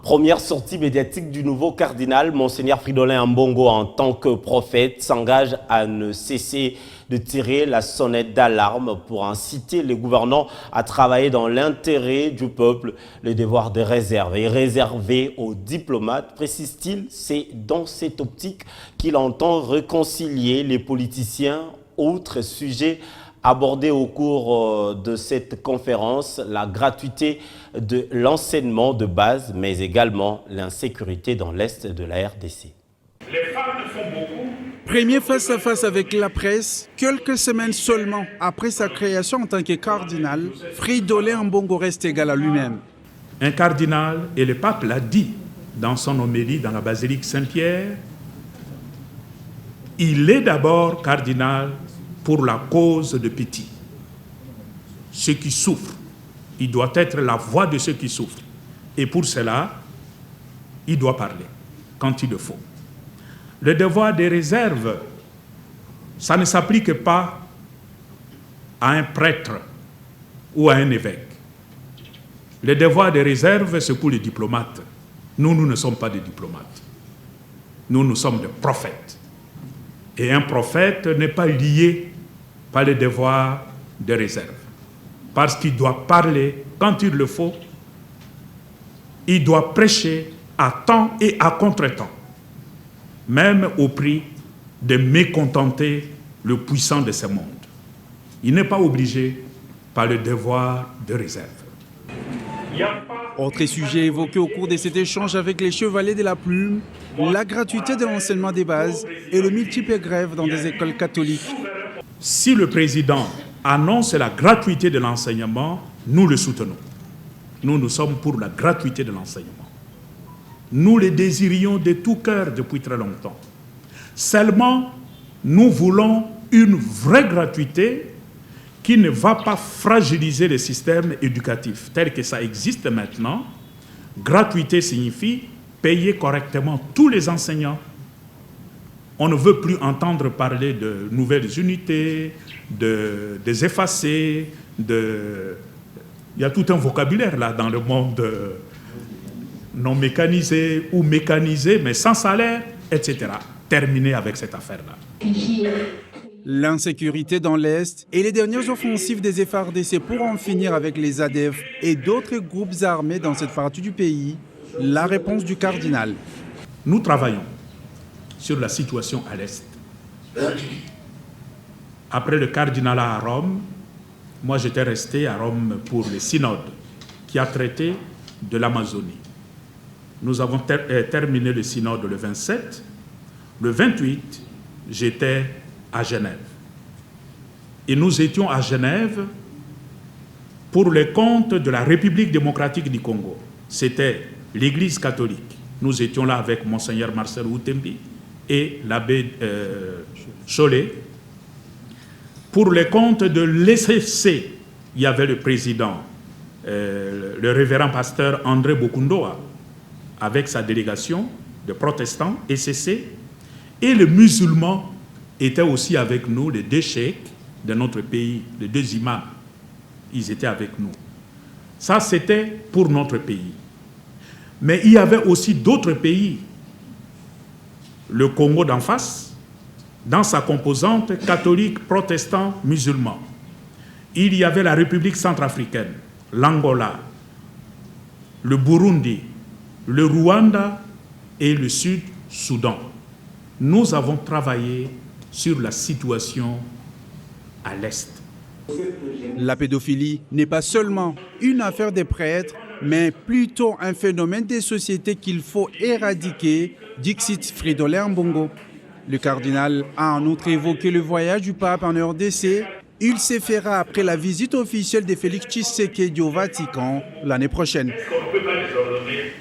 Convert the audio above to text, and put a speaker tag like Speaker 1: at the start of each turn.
Speaker 1: Première sortie médiatique du nouveau cardinal, Monseigneur Fridolin Ambongo, en tant que prophète, s'engage à ne cesser de tirer la sonnette d'alarme pour inciter les gouvernants à travailler dans l'intérêt du peuple. Le devoir de réserve est réservé aux diplomates, précise-t-il. C'est dans cette optique qu'il entend réconcilier les politiciens. Autre sujet abordé au cours de cette conférence, la gratuité de l'enseignement de base, mais également l'insécurité dans l'Est de la RDC.
Speaker 2: Les femmes font beaucoup.
Speaker 3: Premier face-à-face avec la presse, quelques semaines seulement après sa création en tant que cardinal, Fridolin Ambongo reste égal à lui-même.
Speaker 2: Un cardinal, et le pape l'a dit dans son homélie dans la basilique Saint-Pierre, il est d'abord cardinal pour la cause de petits, ceux qui souffrent. Il doit être la voix de ceux qui souffrent. Et pour cela, il doit parler quand il le faut. Le devoir des réserves, ça ne s'applique pas à un prêtre ou à un évêque. Le devoir des réserves, c'est pour les diplomates. Nous ne sommes pas des diplomates. Nous sommes des prophètes. Et un prophète n'est pas lié par le devoir de réserve. Parce qu'il doit parler quand il le faut. Il doit prêcher à temps et à contre-temps. Même au prix de mécontenter le puissant de ce monde. Il n'est pas obligé par le devoir de réserve.
Speaker 3: Autre sujet évoqué au cours de cet échange avec les chevaliers de la plume, la gratuité de l'enseignement des bases et le multiple grève dans des écoles catholiques.
Speaker 2: Si le président annonce la gratuité de l'enseignement, nous le soutenons. Nous sommes pour la gratuité de l'enseignement. Nous le désirions de tout cœur depuis très longtemps. Seulement, nous voulons une vraie gratuité qui ne va pas fragiliser le système éducatif tel que ça existe maintenant. Gratuité signifie payer correctement tous les enseignants. On ne veut plus entendre parler de nouvelles unités, des effacés, il y a tout un vocabulaire là dans le monde non mécanisé ou mécanisé, mais sans salaire, etc. Terminé avec cette affaire-là.
Speaker 3: L'insécurité dans l'Est et les dernières offensives des FARDC pour en finir avec les ADF et d'autres groupes armés dans cette partie du pays, la réponse du cardinal.
Speaker 2: Nous travaillons sur la situation à l'Est. Après le cardinalat à Rome, moi j'étais resté à Rome pour le synode qui a traité de l'Amazonie. Nous avons terminé le synode le 27. Le 28, j'étais à Genève. Et nous étions à Genève pour le compte de la République démocratique du Congo. C'était l'Église catholique. Nous étions là avec Monseigneur Marcel Outembi et l'abbé Cholet. Pour le compte de l'ECC, il y avait le président, le révérend pasteur André Bokundoa, avec sa délégation de protestants, ECC, et les musulmans étaient aussi avec nous, les deux cheikhs de notre pays, les deux imams, ils étaient avec nous. Ça, c'était pour notre pays. Mais il y avait aussi d'autres pays. Le Congo d'en face, dans sa composante catholique, protestant, musulman. Il y avait la République centrafricaine, l'Angola, le Burundi, le Rwanda et le Sud-Soudan. Nous avons travaillé sur la situation à l'Est.
Speaker 3: La pédophilie n'est pas seulement une affaire des prêtres, mais plutôt un phénomène des sociétés qu'il faut éradiquer, dixit Fridolin Ambongo. Le cardinal a en outre évoqué le voyage du pape en RDC. Il se fera après la visite officielle de Félix Tshisekedi au Vatican l'année prochaine.
Speaker 2: On ne peut pas les ordonner